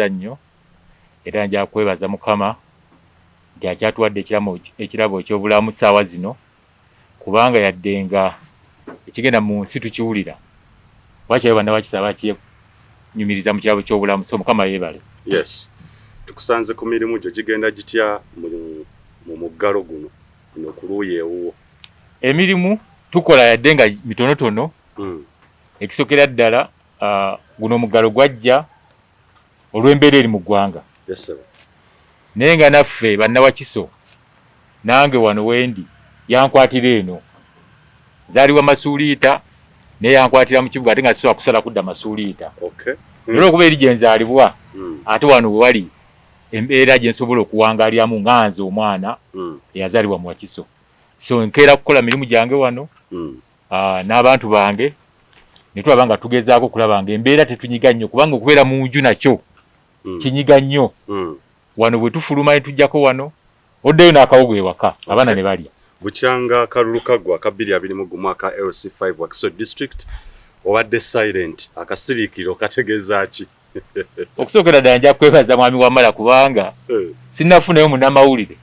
nnyo era nja kwebaza Mukama nti akyatuwadde ekirabo eky'obulamu ssaawa zino kubanga yaddenga ekigenda mu nsi tukiwulira wakyayo bannawakisaba bakyekunyumiriza mu kirabo ky'obulamu so Mukama yeebale. Yes. Tukusanze ku mirimu gyo gigenda gitya mu muggalo guno ku luuyi ewuwo? Emirimu tukola yaddenga mitonotono ekisokera ddala guno omuggalo gwajja olw'embeera eri mu ggwanga. Yes, sir. Naye nga naffe bannawakiso nange wano wendi yankwatira eno zaaliwa masuuliita naye yankwatira mu kibuga ate nga sisobola kusala kudda masuuliita. Okay. Olw'okuba eri gye nzaalibwa ate wano we wali embeera gye nsobola okuwangaalyamu nga nze omwana eyazaalibwa mu Wakiso. So nkeera kukola mirimu gyange wano n'abantu bange ne tulaba nga tugezaako okulaba nga embeera tetunyiga nnyo kubanga okubeera mu nju nakyo kinyiga nnyo. Wano bwe tufuluma ne tujjako wano oddeyo n'akawogo ewaka abaana ne balya. Bukyanga akalulu kaggwa aka 2021 aka LC5 Wakiso District obadde silent akasiriikiro kategeeza ki? Okusookera ddala nja kwebaza mwami Wamala kubanga sinnafunayo munnamawulire.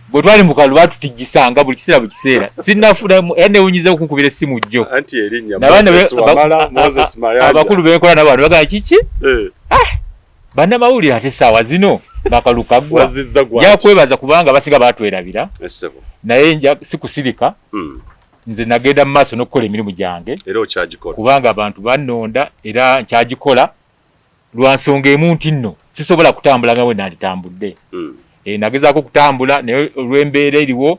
Bwe twali mu kalulu batutigisanga buli kiseera sinnafunamu era newunyiza okunkubira essimu jjo. Anti erinnya Moses Mayanja abakulu benkola n'abantu bagamba kiki? Bannamawulire ate essaawa zino bakalu kaggwa nja kwebaza kubanga basiga baatwerabira naye nja sikusirika nze nagenda mu maaso n'okukola emirimu gyange kubanga abantu bannonda era nkyagikola lwa nsonga emu nti nno sisobola kutambula nga bwe nanditambudde. Nagezaako kutambula naye olw'embeera eriwo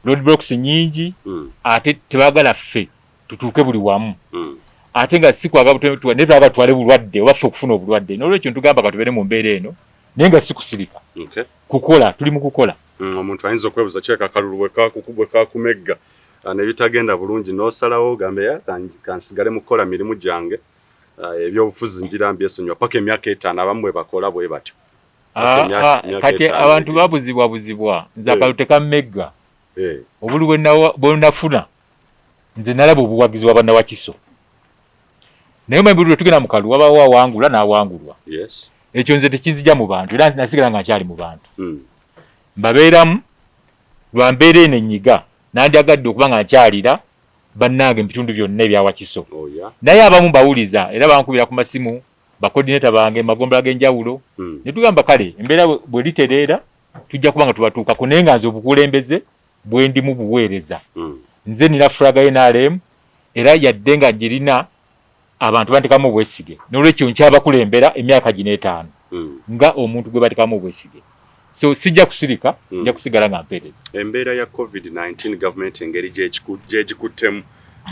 roadblocks nyingi ate tebagala ffe tutuuke buli wamu ate nga sikwagala naye twagala twale bulwadde oba ffe okufuna obulwadde n'olwekyo ntugamba katubeere mu mbeera eno naye nga sikusirika kukola tuli mu kukola. Omuntu ayinza okwebuuza kyeka akalulu bwe kakumegga ne bitagenda bulungi n'osalawo ogambe kansigale mu kukola mirimu gyange ebyobufuzi ngira mbyesonyiwa paka emyaka 5 abamu bwe bakola bwe batyo. Kati abantu babuzibwa nze akalulu tekammegga obulu bwe nafuna nze nalaba obuwagizi bw'abannawakiso naye mwebiru lwe tugenda mu kalulu wabaawo awangula n'awangulwa. Ekyo nze tekinzija mu bantu era nasigala nga nkyali mu bantu mbabeeramu lwa mbeera eno ennyiga nandyagadde okuba nga nkyalira bannange mu bitundu byonna ebya Wakiso naye abamu mbawuliza era bankubira ku masimu bakodineta bange magombola g'enjawulo ne tugamba kale embeera bwe litereera tujja kuba nga tubatuukako naye nga nze obukulembeze bwe ndimu buweereza. Nze nina fulaga NRM era yadde nga girina abantu bandikamu obwesige n'olwekyo nkyabakulembera emyaka gino 5 nga omuntu gwe batikamu obwesige so sijja kusirika nja kusigala nga mpeereza. Embeera ya COVID-19 gavumenti engeri gyegikuttemu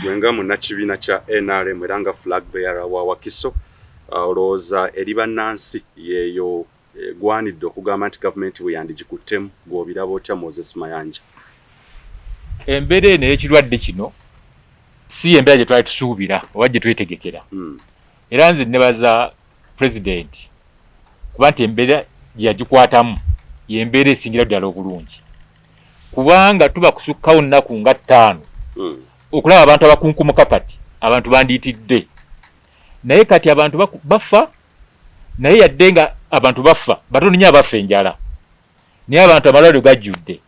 gwenga munnakibiina kya NRM era nga flag bearer wa Wakiso olowooza eri bannansi yeeyo gwanidde okugamba nti gavumenti bwe yandigikuttemu gw'obiraba otya Moses Mayanja? Embeera eno ey'ekirwadde kino si embeera gye twali tusuubira oba gye twetegekera era nze nebaza pulezidenti kuba nti embeera gye yagikwatamu yembeera esingira ddala obulungi kubanga tuba kusukkawo nnaku nga 5 okulaba abantu abakunkumuka kati abantu bandiyitidde naye kati abantu bafa naye yadde nga abantu bafa batono nnyo abafa enjala naye abantu amalwaliro gajjudde.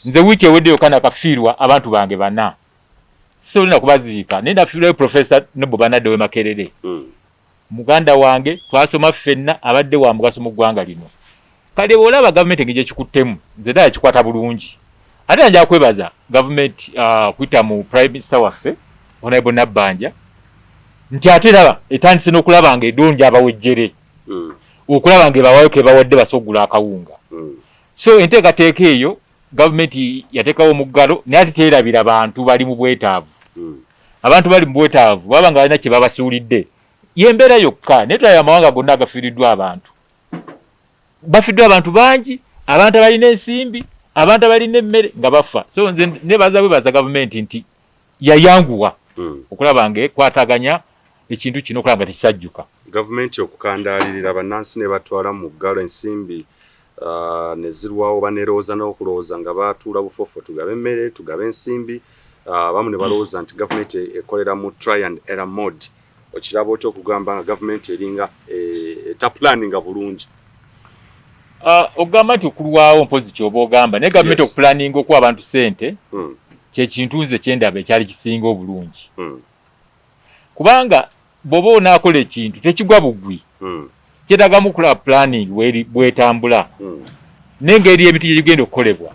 Nze wiiki eweddeyo kana kafiirwa abantu bange 4 sisolina kubaziika naye nafiirwayo Professor Nobo Banadde Makerere muganda wange twasoma ffenna abadde wa mugaso mu ggwanga lino. Kale bw'olaba gavumenti engeri gyekikuttemu nze ddala kikwata bulungi ate nja kwebaza gavumenti kuyita mu Prime Minister waffe Honorable Nabbanja nti ate raba etandise n'okulaba nga edonja abawejjere okulaba nga ebawaayo ke bawadde basogula akawunga. So enteekateeka eyo gavumenti yateekawo omuggalo naye ate teerabira bantu bali mu bwetaavu. Abantu bali mu bwetaavu baba nga balina kye babasuulidde yembeera yokka naye tulaba amawanga gonna agafiiriddwa abantu bafiddwa abantu bangi abantu abalina ensimbi abantu abalina emmere nga bafa. So nze nebaza gavumenti nti yayanguwa okulaba nga ekwataganya ekintu kino okulaba nga tekisajjuka. Gavumenti okukandaalirira bannansi ne batwala mu ggalo ensimbi ne zirwawo banerooza n'okulowooza nga batuula bufofo tugabe emmere tugabe ensimbi abamu ne balowooza nti gavumenti ekolera mu try and error mode. Okiraba otya okugamba nga gavumenti eringa ta planning bulungi. Ogamba nti okulwawo mpozi kyoba ogamba naye gavumenti okupulaninga okuwa abantu ssente kyekintu nze kyendaba ekyali kisinga obulungi kubanga bw'oba onaakola ekintu tekigwa bugwi kyetagamu okulaba planning bwetambula n'engeri ebintu gye bigenda okukolebwa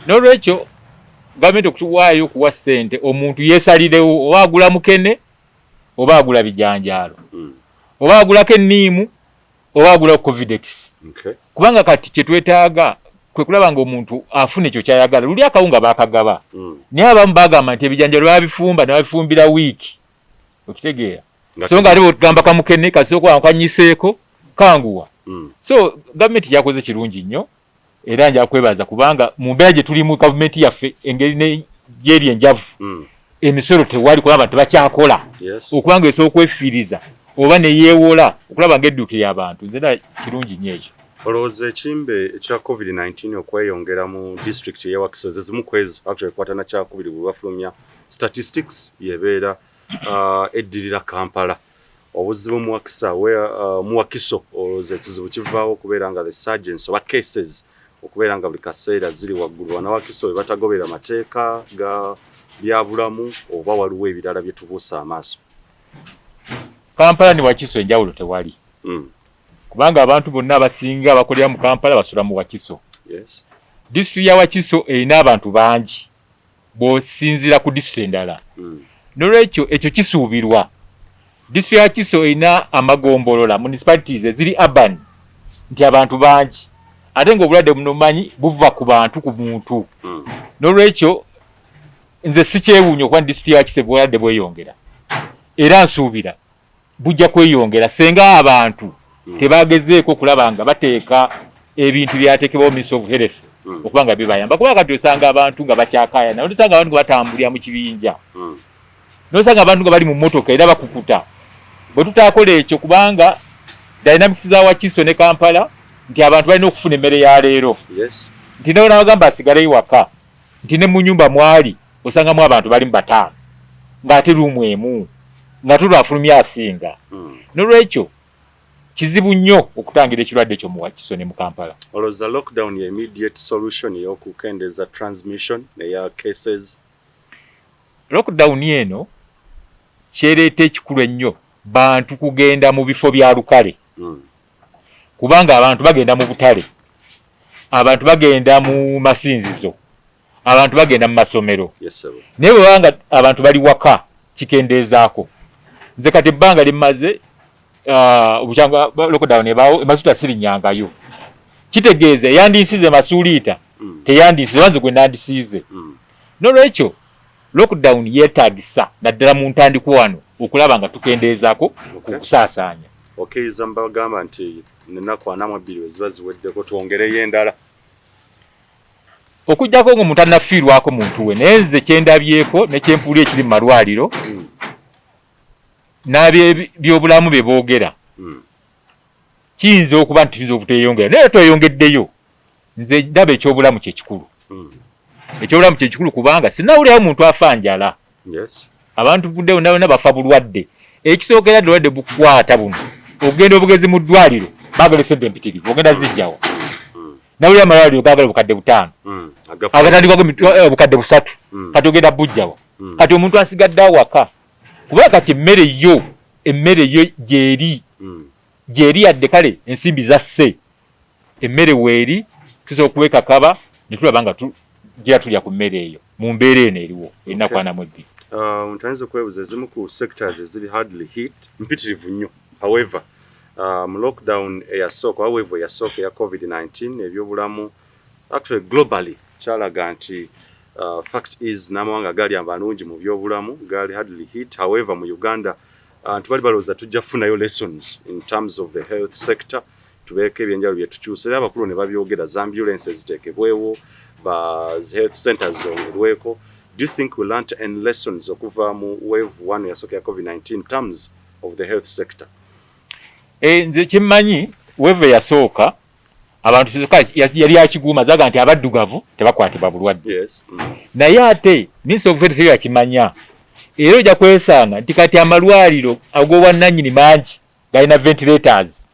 n'olwekyo gavumenti okuwaayo okuwa ssente omuntu yeesalirewo oba agula mukene oba agula bijanjaalo oba agulako enniimu oba agula covidex kubanga kati kyetwetaaga kwe kulaba ng'omuntu afuna ekyo kyayagala luli akawunga baakagaba naye abamu baagamba nti ebijanjaalo baabifumba ne babifumbira wiiki okitegeera so nga ate bwetugamba kamukene kasooka kanyiseeko kanguwa so gavumenti yakoze kirungi nnyo era nja kwebaza kubanga mu mbeera gye tulimu gavumenti yaffe engeri gyeri enjavu emisolo tewali kulaba tebakyakola okubanga esobola okwefiiriza oba neyeewola okulaba ng'eddukira abantu nzena kirungi nnyo ekyo olowooza ekimbe ekya covid-19 okweyongera mu district y'e Wakiso ze zimu ku ezo actually ekwata na kyakubiri bwe bafulumya statistics yebeera eddirira Kampala obuzibu mu Wakiso olowooza ekizibu kivaawo okubeera nga the surgeons oba cases okubeera nga buli kaseera ziri waggulu wana Wakiso we batagobera mateeka ga byabulamu oba waliwo ebirala bye tubuusa amaaso. Kampala ne Wakiso enjawulo tewali kubanga abantu bonna abasinga abakolera mu Kampala basula mu Wakiso. District ya Wakiso erina abantu bangi bw'osinziira ku district endala n'olwekyo ekyo kisuubirwa. District ya Wakiso erina amagombolola municipalities eziri urban nti abantu bangi ate ng'obulwadde buno manyi buva ku bantu ku muntu n'olwekyo nze sikyewuunya okuba district ya Wakiso obulwadde bweyongera era nsuubira bujja kweyongera senga abantu tebagezeeko kulaba nga bateeka ebintu byateekebwaho Ministry of Health okuba nga bibayamba kuba kati osanga abantu nga bakyakaayana osanga abantu nga batambulira mu kibinja n'osanga abantu nga bali mu mmotoka era bakukuta bwe tutaakola ekyo kubanga dynamics za Wakiso ne Kampala nti abantu balina okufuna emmere ya leero nti nawe nabagamba asigaleyo waka nti ne mu nnyumba mwali osangamu abantu bali mu bataano ng'ate luumu emu nga tulwafulumya asinga n'olwekyo kizibu nnyo okutangira ekirwadde ekyo mu Wakiso ne mu Kampala. Olowooza lockdown ya immediate solution y'okukendeeza transmission neya cases? Lockdown eno kyereeta ekikulu ennyo bantu kugenda mu bifo bya lukale kubanga abantu bagenda mu butale abantu bagenda mu masinzizo abantu bagenda mu masomero naye bwebanga abantu bali waka kikendeezaako nze kati ebbanga limaze obukyanga lockdown ebaawo emasuuta sirinyangayo kitegeeza yandinsize masuuliita teyandinsize banze gwe nandisiize n'olwekyo lockdown yeetaagisa naddala mu ntandiko wano okulaba nga tukendeezaako ku kusaasaanya. Okiriza mbagamba nti ennaku 42 ziba ziweddeko twongereyo endala okujjako ng'omuntu annafiirwako muntu we naye nze kyendabyeko ne kyempulira ekiri mu malwaliro n'abyobulamu bye boogera kiyinza okuba nti tuyinza obuteeyongera naye tweyongeddeyo nze ndaba ekyobulamu kyekikulu ekyobulamu kyekikulu kubanga sinawulirawo muntu afa njala abantu budde bonna bafa bulwadde ekisookera ddwalwadde bukwata buno ogenda obugezi mu ddwaliro baagala sente empitirivu ogenda zijjawa nawulira amalwaliro gaagala obukadde 5 agatandikako obukadde 3 kati ogenda bujjawa kati omuntu asigadde awaka kuba kati emmere yo gyeri yadde kale ensimbi zasse emmere weeri tusobola okuwekakaba ne tulaba nga gira tulya ku mmere eyo mu mbeera eno eriwo erinaku 42. Ntayinza okwebuuza ezimu ku sectors eziri hardly hit mpitirivu nnyo however mu lockdown eyasooka waweevu eyasooka eya covid-19 ebyobulamu actually globally kyalaga nti fact is n'amawanga gaali abalungi mu byobulamu gaali hardly hit however mu Uganda tubali balowooza tujja kufunayo lessons in terms of the health sector tubeeko ebyenjalo bye tukyusa era abakulu ne babyogera za ambulances ziteekebwewo ba health centers zongerweko. Do you think we learnt any lessons okuva mu wave 1 yasooka ya covid-19 in terms of the health sector? Nze kimmanyi wave yasooka abantu yali akiguuma zaga nti abaddugavu tebakwatibwa bulwadde naye ate Ministry of Health yakimanya era ojja kwesanga nti kati amalwaliro ag'obwannannyini mangi galina ventilators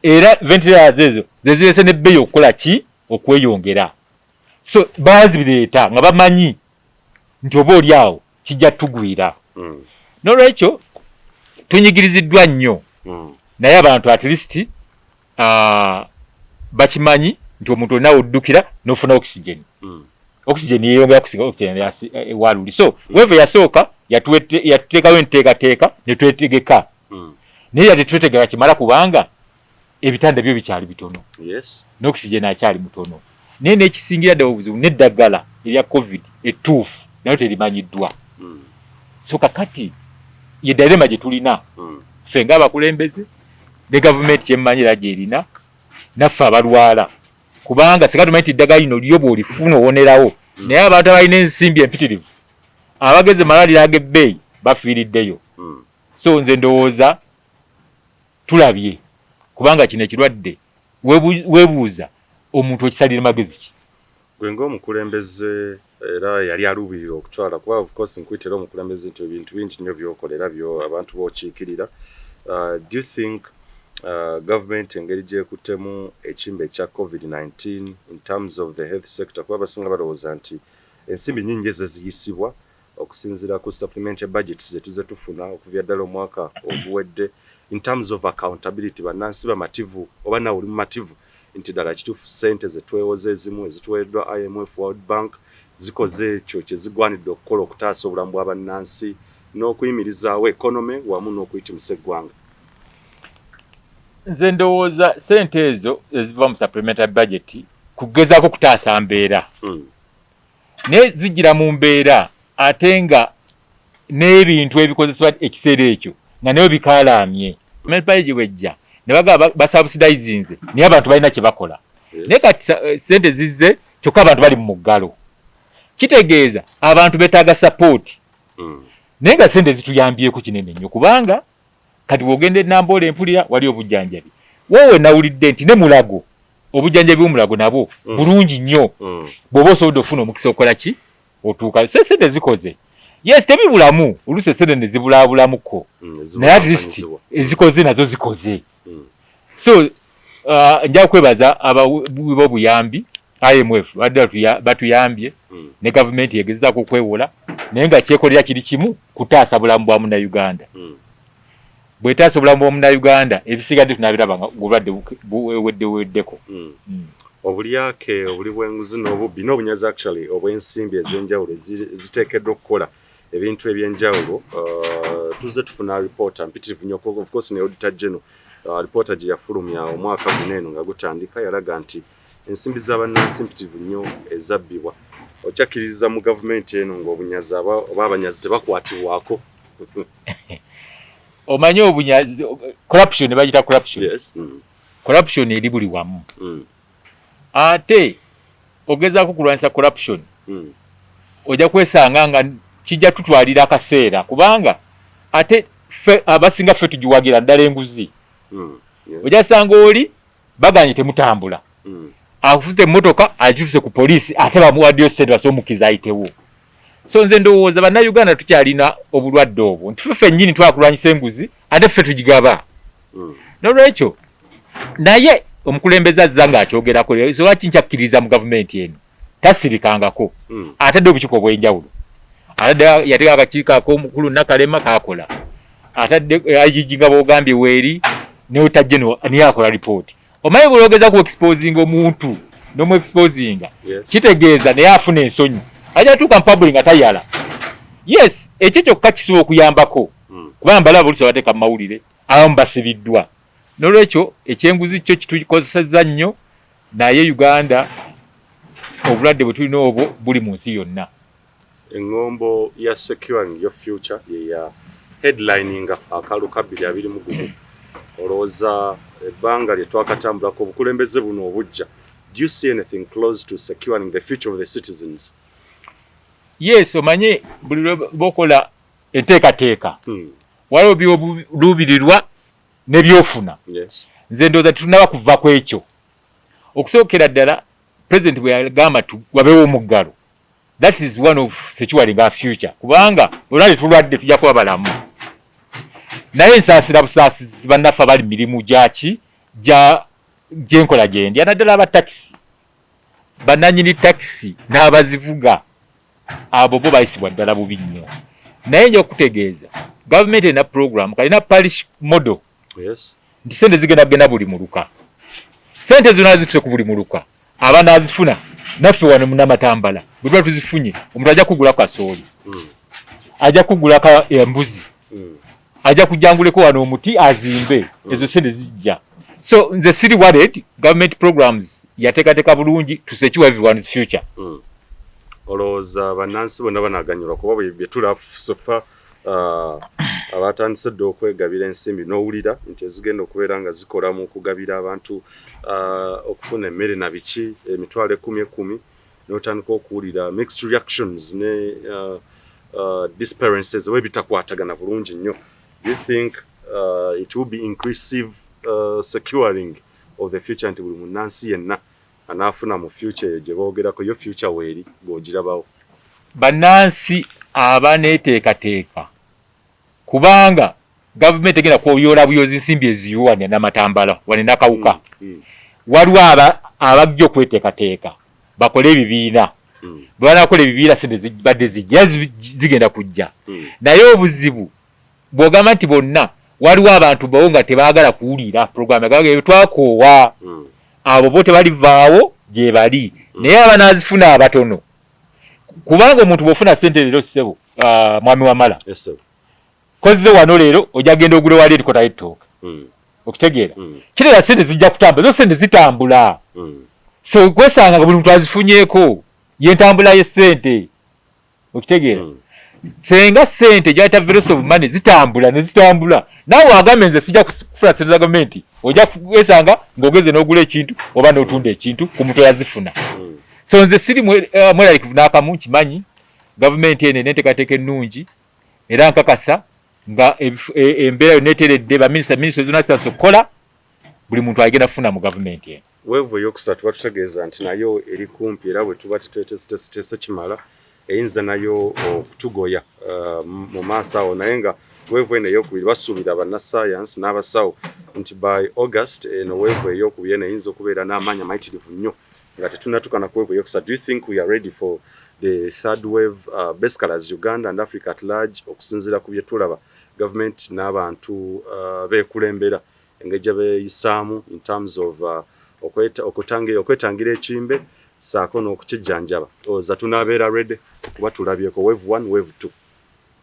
era ventilators ezo zezirese n'ebbeeyi okukola ki okweyongera. So bazibireeta nga bamanyi nti oba oli awo kijja tugwira. N'olwekyo tunyigiriziddwa nnyo naye abantu at least bakimanyi nti omuntu olina oddukira n'ofuna oxygen. Oxygen yeyongera kusinga oxygen ewaluli. So weva yasooka yatuteekawo enteekateeka ne twetegeka. Naye yate twetegeka kimala kubanga ebitanda byo bikyali bitono. N'oxygen akyali mutono. Naye n'ekisingira ddala obuzibu n'eddagala erya COVID ettuufu nayo terimanyiddwa. So kakati ye dilema gye tulina ffe ng'abakulembeze ne gavumenti kyemmanyira gy'erina naffe abalwala kubanga singa tumanyi nti eddagala lino lyo bw'olifuna owonerawo naye abantu abalina ensimbi empitirivu abageze malwaliro ag'ebbeeyi bafiiriddeyo. So nze ndowooza tulabye kubanga kino ekirwadde weebuuza omuntu okisalira magezi ki. Gwe ng'omukulembeze era yali aluubirira okutwala kuba of course nkuyitira omukulembeze nti ebintu bingi nnyo by'okolera byo abantu b'okiikirira. Do you think government engeri gyekuttemu ekimbe ekya COVID-19 in terms of the health sector kuba basinga balowooza nti ensimbi nnyingi ezeziyisibwa okusinziira ku supplementary budgets zetuze tufuna okuvya ddala omwaka oguwedde in terms of accountability bannansi bamativu oba nawe oli mumativu nti ddala kituufu ssente zetwewoza ezimu ezituweeddwa IMF World Bank zikoze ekyo kyezigwanidde okukola okutaasa obulamu bw'abannansi n'okuyimirizaawo ekonome wamu n'okuyitimusa eggwanga. Nze ndowooza ssente ezo eziva mu supplementary budget kugezaako kutaasa mbeera. Naye zijjira mu mbeera ate nga n'ebintu ebikozesebwa ekiseera ekyo nga nayo bikaalaamye. Supplementary budget bwejja ne bagamba basubsidizinze naye abantu balina kye bakola. Naye kati ssente zizze kyokka abantu bali mu muggalo. Kitegeeza abantu betaaga support. Naye nga ssente zituyambyeko kinene nnyo kubanga kati bw'ogenda Namboole empulira wali obujjanjabi. Wowe nawulidde nti ne Mulago obujjanjabi bw'Omulago nabwo bulungi nnyo. Bw'oba osobodde okufuna omukisa okola ki otuuka. Ssente zikoze. Yes, tebibulamu oluusi ssente ne zibulaabulamuko. Naye at least ezikoze nazo zikoze. So nja kwebaza ab'obuyambi IMF batuyambye ne gavumenti yegezaako okwewola naye nga kyekolera kiri kimu kutaasa bulamu bwa Munnayuganda. Bwetaasa obulamu bwa Munnayuganda ebisigadde tunabiraba nga obulwadde buweddeko. Obulyake obuli bw'enguzi n'obubbi n'obunyazi actually obw'ensimbi ez'enjawulo ziteekeddwa okukola ebintu eby'enjawulo. Tuzze tufuna alipoota mpitirivu nnyo of course ne Auditor General alipoota gye yafulumya omwaka guno eno nga gutandika yalaga nti ensimbi z'abannansi mpitirivu nnyo ezabbibwa. Okyakkiririza mu gavumenti eno ng'obunyazi oba abanyazi tebakwatibwako. Omanyi obunyazi corruption bagita corruption. Yes. Corruption eri buli wamu. Ate ogezaako kulwanyisa corruption ojja kwesanga nga kijja tutwalira akaseera kubanga ate abasinga ffe tugiwagira ddala enguzi. Ojja sanga oli baganye temutambula. Akufute emmotoka agifuse ku poliisi ate bamuwaddeyo ssente basomukiza ayitewo. So nze ndowooza bannayuganda tukyalina obulwadde obwo nti ffe nnyini twakulwanyisa enguzi ate ffe tugigaba. N'olwekyo naye omukulembeze azza ng'akyogerako so lwaki nkyakkiriza mu gavumenti eno tasirikangako atadde obukiiko obw'enjawulo atadde yateeka akakiiko ak'omukulu Nakalema kaakola atadde IGG nga bw'ogambye weeri ne Auditor General niye akola lipooti. Omanyi bw'ogeza ku exposinga omuntu n'omu exposinga kitegeeza naye afuna ensonyi ajja tuuka mu public nga tayala. Yes, ekyo kyokka kisobola okuyambako kubanga balaba oluusi abateeka mu mawulire abamu basibiddwa. N'olwekyo ekyenguzi kyo kitukozesezza nnyo naye Uganda obulwadde bwe tulina obwo buli mu nsi yonna. Engombo ya securing your future ya headlininga akalu ka 2021 olowooza ebbanga lye twakatambulako obukulembeze buno obujja. Do you see anything close to securing the future of the citizens? Yes, omanye buli bokola enteekateeka waliwo by'oluubirirwa ne byofuna. Nze ndowooza tetunaba kuva ku ekyo. Okusookera ddala President bwe yagamba wabeewo omuggalo. That is one of securing our future. Kubanga olwali tulwadde tujja kuba balamu. Naye ensaasira busaasizi bannaffe abali mirimu gyaki gyenkola gyendi naddala aba taxi bananyini taxi n'abazivuga abo bo bayisibwa ddala bubi nnyo naye nja okutegeeza gavumenti erina program kalina parish model nti sente zigenda buli muluka sente zonna zituse ku buli muluka aba n'azifuna naffe wano munamatambala bwe tuba tuzifunye omuntu ajja kugula kasooli ajja kugula embuzi ajja kujanguleko wano omuti azimbe ezo sente zijja so nze siri worried government programs yateekateeka bulungi to secure everyone's future olowooza bannansi bonna banaganyulwa kuba bye tulasofa abatandise dde okwegabira ensimbi n'owulira nti ezigenda okubeera nga zikola mu kugabira abantu okufuna emmere na biki emitwalo 10 n'otandika okuwulira mixed reactions ne disappearances webitakwatagana bulungi nnyo. Do you think it will be inclusive securing of the future nti buli munnansi yenna anaafuna mu future eyo gye boogerako yo future weeri bw'ogirabawo? Bannansi abaneeteekateeka kubanga gavumenti egenda kwoyoola buyozi nsimbi eziyiwa n'amatambala wane n'akawuka. Waliwo abajja okweteekateeka bakole ebibiina bwe banakola ebibiina sente badde zijja zigenda kujja naye obuzibu bw'ogamba nti bonna waliwo abantu bawo nga tebaagala kuwulira puroguramu yagalaga twakoowa abo bo tebalivaawo gye bali naye abanaazifuna abatono kubanga omuntu bw'ofuna sente leero ssebo mwami wamala kozize wano leero ojja genda ogule wali erikota y'ettooka okitegeera kirera sente zijja kutambula zo sente zitambula so kwesanga nga buli muntu azifunyeeko yentambula y'essente okitegeera senga sente gyayita velocity of money zitambula ne zitambula naawe agambe nze sijja kufuna sente za gavumenti ojja kwesanga ng'ogeze n'ogula ekintu oba n'otunda ekintu ku muntu yazifuna so nze siri mweralikivu n'akamu nkimanyi gavumenti eno enenteekateeka ennungi era nkakasa nga embeera yonna eteredde baminisita zonna zitanse okukola buli muntu agenda kufuna mu gavumenti eno. Weevu eyokusatu batutegeeza nti nayo eri kumpi era bwe tuba tuteese kimala eyinza nayo okutugoya mu maaso awo naye nga weevu eno eyokubiri basuubira bannassaayansi n'abasawo nti by August eno weevu eyokubiri eno eyinza okubeera n'amaanyi amayitirivu nnyo nga tetunnatukana ku weevu eyokusatu. Do you think we are ready for the third wave basically as Uganda and Africa at large okusinziira ku bye tulaba government n'abantu beekulembera engeri gye beeyisaamu in terms of okwetangira ekimbe saako n'okukijjanjaba oza tunaabeera ready kuba tulabyeko wave 1 wave 2?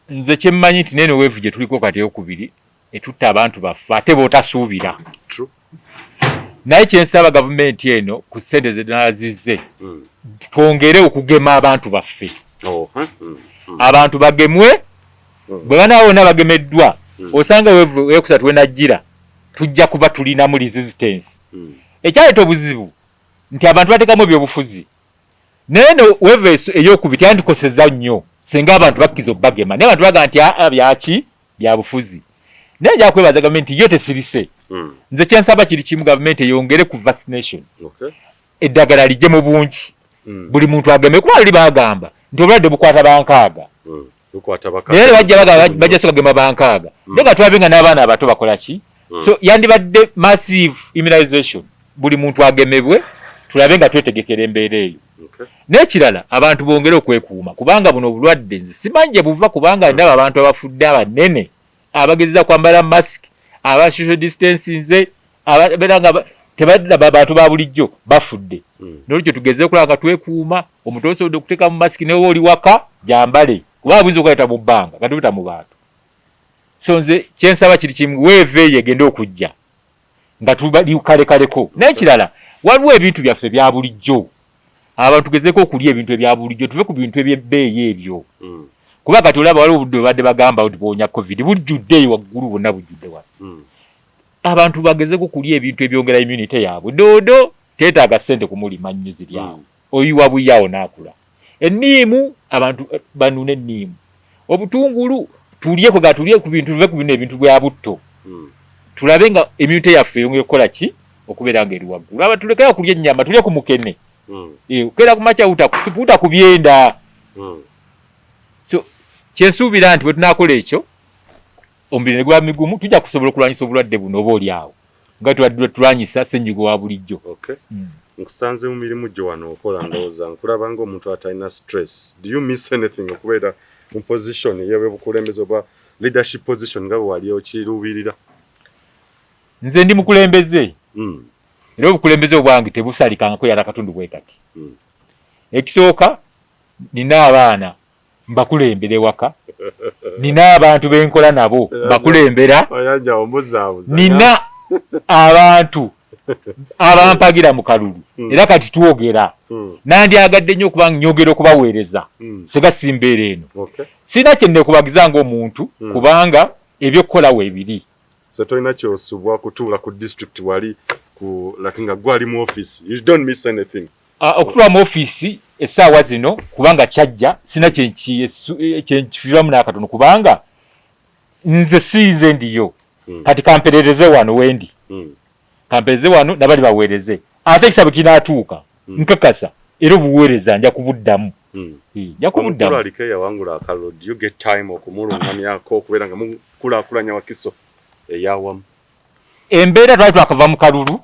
Nze kye mmanyi nti neno wave gye tuliko kati eyokubiri etutta abantu baffe ate bootasuubira naye kyensaba gavumenti eno ku ssente zenazizze twongere okugema abantu baffe abantu bagemwe bwe banaawo bonna bagemeddwa osanga weevu eyokusatu wenajjira tujja kuba tulinamu resistance ekyaleeta obuzibu nti abantu bateekamu ebyobufuzi naye no weevu eyokubiri tandikoseza nnyo singa abantu bakkiriza obbagema naye abantu baga nti byaki bya bufuzi naye nja kwebaza gavumenti yo tesirise nze kyensaba kiri kimu gavumenti eyongere ku vaccination eddagala lijje mu bungi buli muntu ageme kuba luli bagamba nti obulwadde bukwata bankaaga naye bajja soka gema bankaaga naye nga tulabe nga n'abaana abato bakola ki so yandibadde massive immunization buli muntu agemebwe tulabe nga twetegekera embeera eyo n'ekirala abantu bongere okwekuuma kubanga buno obulwadde nze simanyi gye buva kubanga ndaba abantu abafudde abanene abagezeza kwambala mask aba social distancing nze ababeera nga tebadda abantu ba bulijjo bafudde n'olwekyo tugeze okulaba twekuuma omuntu osobola okuteeka mu mask newe oli waka gyambale kuba buyinza okuleeta mu bbanga nga tubita mu bantu so nze kyensaba kiri kimu weeve eyo egenda okujja nga tubali kalekaleko n'ekirala waliwo ebintu byaffe bya bulijjo abantu tugezeko okulya ebintu ebya bulijjo tuve ku bintu ebyebbeeyi ebyo kuba kati olaba waliwo obudde badde bagamba nti bwonya covid bujjudde eyo waggulu bonna bujjudde wano abantu bagezeko okulya ebintu ebyongera immunity yaabwe doodo teetaaga ssente kumulima nnyo ziri awo oyiwa buyaawo n'akula enniimu abantu banune enniimu obutungulu tulyeko ga tulye ku bintu tuve ku bino ebintu bya butto tulabe nga immunity yaffe eyongera okukola ki okubeera nga eri waggulu aba tulekera kulya ennyama tulye ku mukene okera ku makya uta ku byenda so kyensuubira nti bwe tunaakola ekyo omubiri ne guba migumu tujja kusobola okulwanyisa obulwadde buno oba oli awo nga tulwanyisa ssenyiga wa bulijjo. Okay. Nkusanze mu mirimu gyo wano okola ndowooza nkulaba ng'omuntu atalina stress. Do you miss anything okubeera mu position y'obukulembeze oba leadership position nga bwe wali okiruubirira? Nze ndi mukulembeze. Era obukulembeze obwange tebusalikangako yala katundu bwe kati. Ekisooka nina abaana mbakulembere waka. Nina abantu benkola nabo bakulembera. Nina abantu abampagira mu kalulu. Era kati twogera. Nandyagadde nnyo kubanga nyogera okubaweereza. Sega simbeera eno. Sina kyenne kubagiza ng'omuntu kubanga ebyokukola weebiri. So tolina kyosubwa kutuula ku district wali ku lakinga gwali mu office. You don't miss anything. Okutuula mu office essaawa zino kubanga kyajja sina kyenkifiiramu n'akatono kubanga nze siize ndiyo. Kati kamperereze wano wendi. Kamperereze wano nabali baweereze. Ate ekisabo kinaatuuka. Nkakasa era obuweereza nja kubuddamu. Nja kubuddamu. Omukulu aliko eyawangula akalulu. Do you get time okumulungamyako okubeera nga mukulaakulanya Wakiso eyawamu? Embeera twali twakava mu kalulu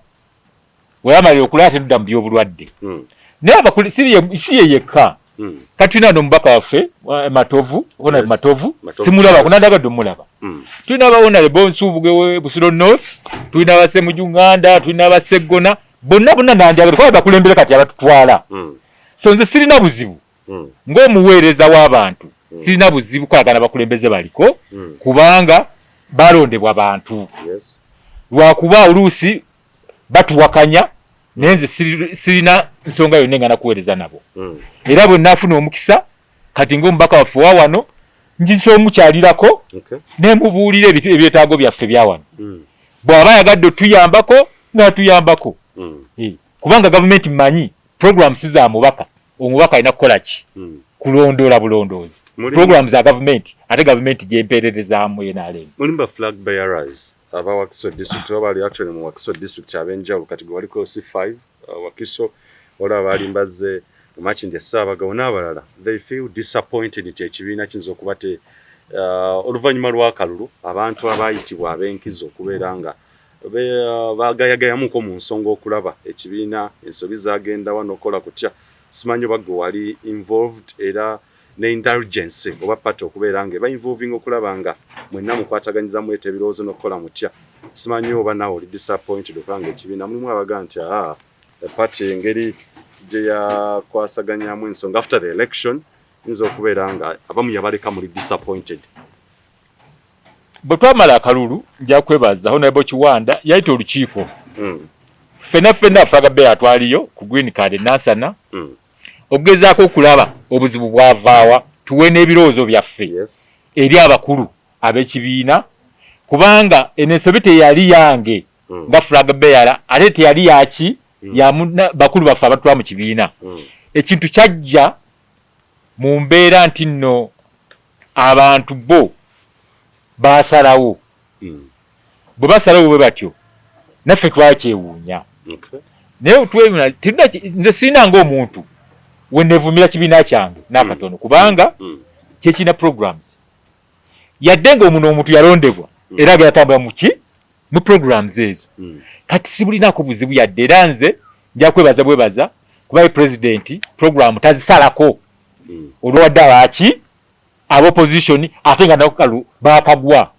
weyamalira okulaba tedudda mu by'obulwadde. Naye abakulu si ye yekka. Kati tulina n'omubaka waffe Matovu, Honorable Matovu, simulaba kunandagadde omulaba. Tulina Honorable Nsubuge Busiro North, tulina Abasemujunganda, tulina Abaseggona, bonna nandyagadde kuba bakulembere kati abatutwala. So nze sirina buzibu ng'omuweereza w'abantu, sirina buzibu kolagana bakulembeze baliko kubanga balondebwa bantu. Lwakuba oluusi batuwakanya nenze sirina nsonga yonna engana kuweereza nabo. Era bwe nafuna omukisa kati ng'omubaka waffe wa wano njinsa omukyalirako nemubuulira ebyetaago byaffe bya wano. Bw'aba yagadde otuyambako n'atuyambako. Kubanga gavumenti mmanyi programs za mubaka. Omubaka alina kukola ki? Kulondoola bulondoozi. Programs za gavumenti ate gavumenti gyempeererezaamu NRM. Mulimba flag bearers aba Wakiso district abali actually mu Wakiso district abenjawulo kati gwe waliko C5 Wakiso ola abali mbazze Machindi Ssaabagabo n'abalala. They feel disappointed nti ekibiina kiyinza okuba te oluvannyuma lw'akalulu abantu abaayitibwa ab'enkizo okubeera nga baagayagayamuko mu nsonga okulaba ekibiina ensobi zagenda wano okola kutya. Simanyi oba gwe wali involved era ne indulgence oba pati okubeera nga eba involving okulaba nga mwenna mukwataganyiza mwete ebirowoozo n'okukola mutya. Simanyi oba naawe oli disappointed okubanga ekibiina mulimu abaga nti pati engeri gye yakwasaganyamu ensonga after the election yinza okubeera nga abamu yabaleka muli disappointed. Bwe twamala akalulu nja kwebaza Honorable Kiwanda yayita olukiiko. Ffenna Flag Bearer twaliyo ku Green Card Nansana. Okugezaako okulaba obuzibu bwavaawa tuwe n'ebirowoozo byaffe eri abakulu ab'ekibiina kubanga enensobi teyali yange nga Flag Bearer ate teyali yaki bakulu baffe abatwala mu kibiina. Ekintu kyajja mu mbeera nti nno abantu bo basalawo. Bwe basalawo bwe batyo naffe twakyewuunya. Naye nze sirina ng'omuntu we neevumira kibiina kyange n'akatono kubanga kyekirina programs. Yadde ng'omuntu yalondebwa era nga yatambula mu programs ezo. Kati sibulinako buzibu yadde era nze nja kwebaza kuba president program tazisalako olwadde abaki ab'opposition ate nga nakalu bakagwa.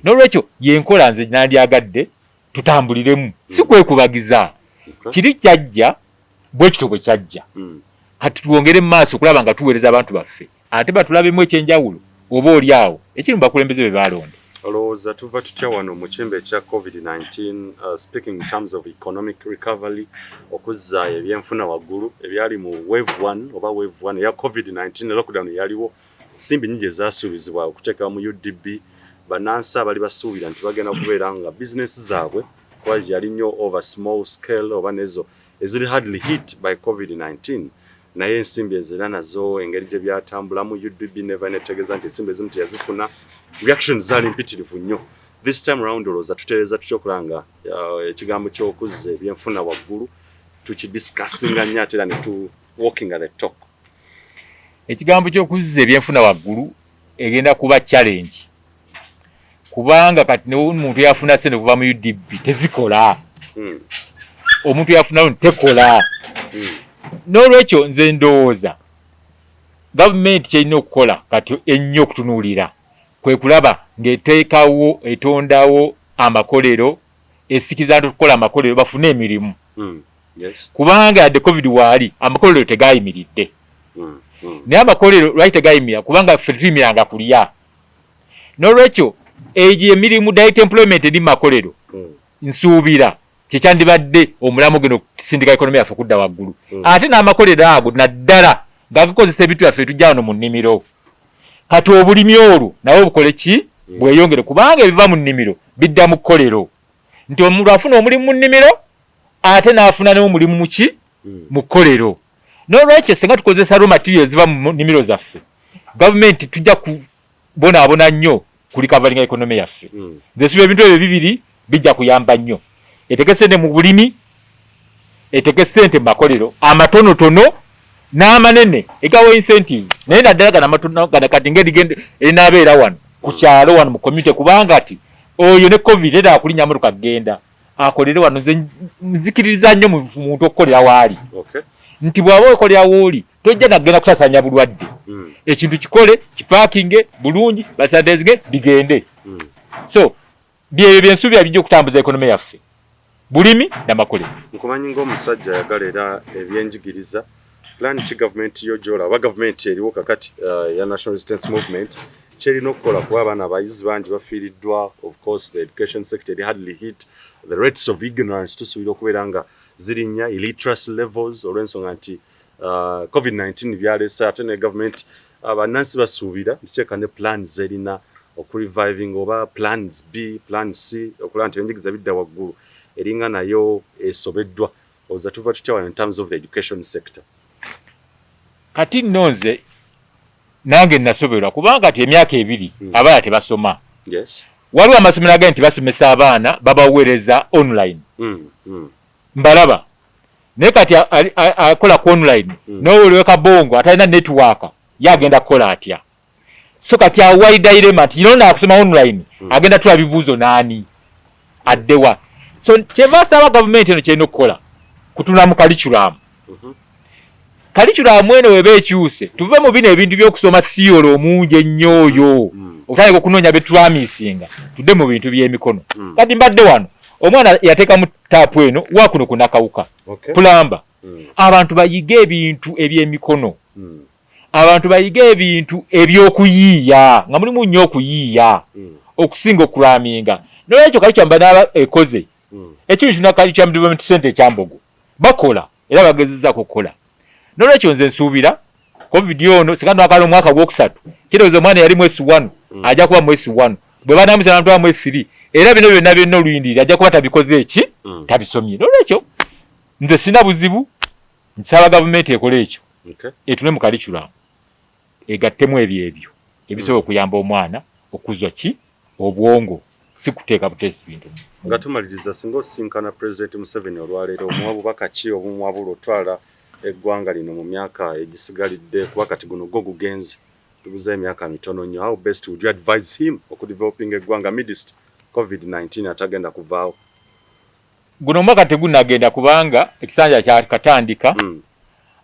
N'olwekyo yenkola nze nandyagadde tutambuliremu si kwekubagiza. Kiri kyajja bwe kito bwe kyajja. Kati twongere mu maaso okulaba nga tuweereza abantu baffe ate batulabemu ekyenjawulo oba oli awo ekiri mu bakulembeze be balonda. Olowooza tuva tutya wano mu kyembe ekya COVID-19 speaking in terms of economic recovery okuzza ebyenfuna waggulu ebyali mu wave 1 oba wave 1 eya COVID-19 lockdown yaliwo simbi nyingi ezasuubizibwa okuteeka mu UDB bannansi abali basuubira nti bagenda kubeera nga business zaabwe kuba yali nnyo over small scale oba nezo eziri hardly hit by COVID-19 naye ensimbi ezira nazo engeri gye byatambulamu UDB never netegeeza nti ensimbi ezimu teyazifuna reaction zaali mpitirivu nnyo. This time around olowooza tutereeza tutya okulanga ekigambo ky'okuzza ebyenfuna waggulu tukidiscussinga nnyo ate era ne tu walking at the talk. Ekigambo ky'okuzza ebyenfuna waggulu egenda kuba challenge kubanga kati n'omuntu yafuna ssente kuva mu UDB tezikola omuntu yafuna tekola n'olwekyo nze ndowooza gavumenti kyerina okukola kati ennyo okutunuulira kwe kulaba ng'eteekawo etondawo amakolero esikiza nti okukola amakolero bafune emirimu kubanga yadde covid waali amakolero tegayimiridde naye amakolero lwaki tegayimirira kubanga ffe tuyimiranga kulya n'olwekyo egyo emirimu direct employment eri makolero nsuubira kyekyandibadde omulamu geno okusindika ekonomi yaffe okudda waggulu ate n'amakolero ago naddala gagakozesa ebintu byaffe tujja wano mu nnimiro kati obulimi olwo nawe bukole ki bweyongere kubanga ebiva mu nnimiro bidda mu kkolero nti omuntu afuna omulimu mu nnimiro ate n'afuna n'omulimu mu ki mu kkolero n'olwekyo singa tukozesa raw materials ziva mu nnimiro zaffe gavumenti tujja kubonaabona nnyo kuli kavalinga ekonomi yaffe nze siba ebintu ebyo bibiri bijja kuyamba nnyo eteke sente mu bulimi eteke sente mu makolero amatonotono n'amanene egawo incentives naye naddala gana amatono gana kati ng'edigende erinabeera wano ku kyalo wano mu community kubanga ati oyo ne covid era akulinya motoka kagenda akolere wano nze nzikiririza nnyo mu muntu okukolera waali nti bw'aba okolera wooli tojja nagenda kusasanya bulwadde ekintu kikole kipaakinge bulungi basandezinge bigende so byebyo byensuubira bijja okutambuza ekonomi yaffe bulimi n'amakolero nkumanyi ng'omusajja ayagala era ebyenjigiriza plan ki gavumenti yojola aba gavumenti eriwo kakati ya national resistance movement kyerina okukola kuba abaana abayizi bangi bafiiriddwa of course the education sector eri hardly hit the rates of ignorance tusuubira okubeera nga zirinnya illiteracy levels olw'ensonga nti covid-19 byaleese ate ne gavumenti bannansi basuubira ntikyeka ne plans erina okureviving oba plans B plan C okulaba nti enjigiriza bidda waggulu eringa nayo esobeddwa oza tuva tutya in terms of the education sector kati nonze nange nasoberwa kubanga ati emyaka ebiri abaana tebasoma waliwo amasomero agandi nti basomesa abaana babaweereza online mbalaba naye kati akola ku online n'owuliwe kabongo atalina network yagenda kukola atya so kati awayi dilema nti yinona akusoma online agenda tula bibuuzo naani addewa so kyeva asaba gavumenti eno kyerina okukola kutuna mu curriculum curriculum eno weba ekyuse tuve mu bino ebintu by'okusoma theory omungi ennyo oyo okutandika okunoonya betwamisinga tudde mu bintu by'emikono kati mbadde wano omwana yateeka mu taapu eno wakuno kunakawuka pulamba abantu bayiga ebintu eby'emikono abantu bayiga ebintu eby'okuyiiya nga mulimu nnyo okuyiiya okusinga okulaminga n'olwekyo kalikyamba n'aba ekoze ekintu kino Curriculum Development Center ekyambogo bakola era bagezezzaako okukola n'olwekyo nze nsuubira covid ono singa twakala omwaka gwokusatu kirowooza omwana yali mwesi 1 ajja kuba mwesi 1 bwe banamusa namutwala mwesi 3 era bino byonna byonna oluyindirira ajja kuba tabikoze eki tabisomye n'olwekyo nze sina buzibu nsaba gavumenti ekole ekyo etune mu curriculum egattemu ebyo ebisobola okuyamba omwana okuzwa ki obwongo si kuteeka buteesi bintu nga tumaliriza singa osinkana President Museveni olwaleero omuwa bubaka ki obumuwabula otwala eggwanga lino mu myaka egisigalidde kuba kati guno gwo gugenze tubuza emyaka mitono nnyo how best would you advise him okudeveloping eggwanga midst covid-19 atagenda kuvaawo guno omwaka tegunagenda kubanga ekisanja kyakatandika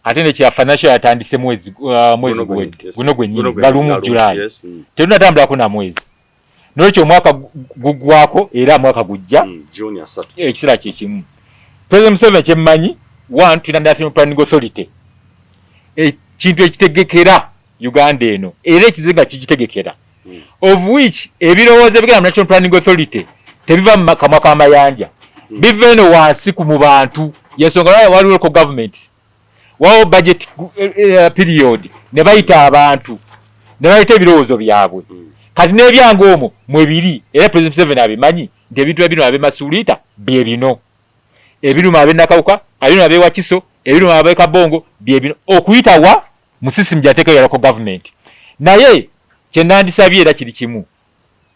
ate nekya financial yatandise mwezi guwedde guno gwennyini nga lumu July terunatambulako na mwezi n'olwekyo omwaka guggwako era mwaka gujja ekiseera kyekimu President Museveni kyemmanyi one tulina National Planning Authority ekintu ekitegekera Uganda eno era ekizinga kikitegekera of which ebirowoozo ebigenda mu National Planning Authority tebiva mu kamwa k'amayanja biva eno wansi ku mu bantu yensonga waliwo local government wawo budget period ne bayita abantu ne bayita ebirowoozo byabwe kati n'ebyange omwo mwebiri era President Museveni abimanyi nti ebintu ebino abemasuulita bye bino ebiruma ab'Nakawuka ebiruma ab'Ewakiso ebiruma ab'Ekabongo bye bino okuyitawa mu system gyateekayo ya local government naye kye nandisabye era kiri kimu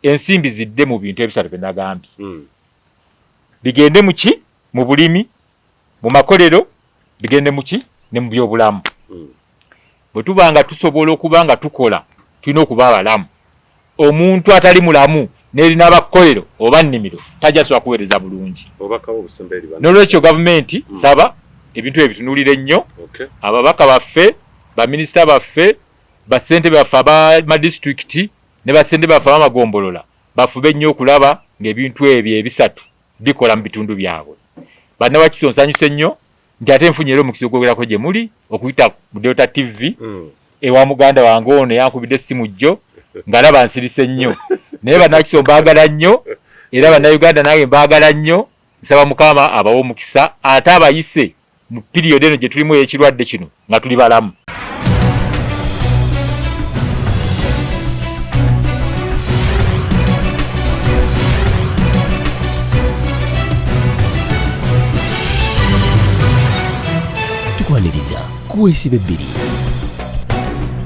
ensimbi zidde mu bintu ebisatu bye nagambye bigende mu ki mu bulimi mu makolero bigende mu ki ne mu byobulamu bwe tuba nga tusobola okuba nga tukola tulina okuba abalamu omuntu atali mulamu n'erina abakolero oba nnimiro tajja sobola kuweereza bulungi. N'olwekyo gavumenti saba ebintu ebitunulire nnyo, ababaka baffe, baminisita baffe, basente baffe abamadistrict ne basente baffe abamagombolola bafube nnyo okulaba ng'ebintu ebyo ebisatu bikola mu bitundu byabwe. Bannawakiso nsanyuse nnyo nti ate nfunye era omukisa ogwogerako gye muli okuyita mu Delta TV ewa muganda wange ono yankubidde essimu jjo ng'alaba nsirise nnyo. Naye bannawakiso mbaagala nnyo era bannayuganda nange mbaagala nnyo. Nsaba Mukama abawo omukisa ate abayise mu period eno gye tulimu ekirwadde kino nga tuli balamu. Tukwaniriza kuweesiba ebbiri.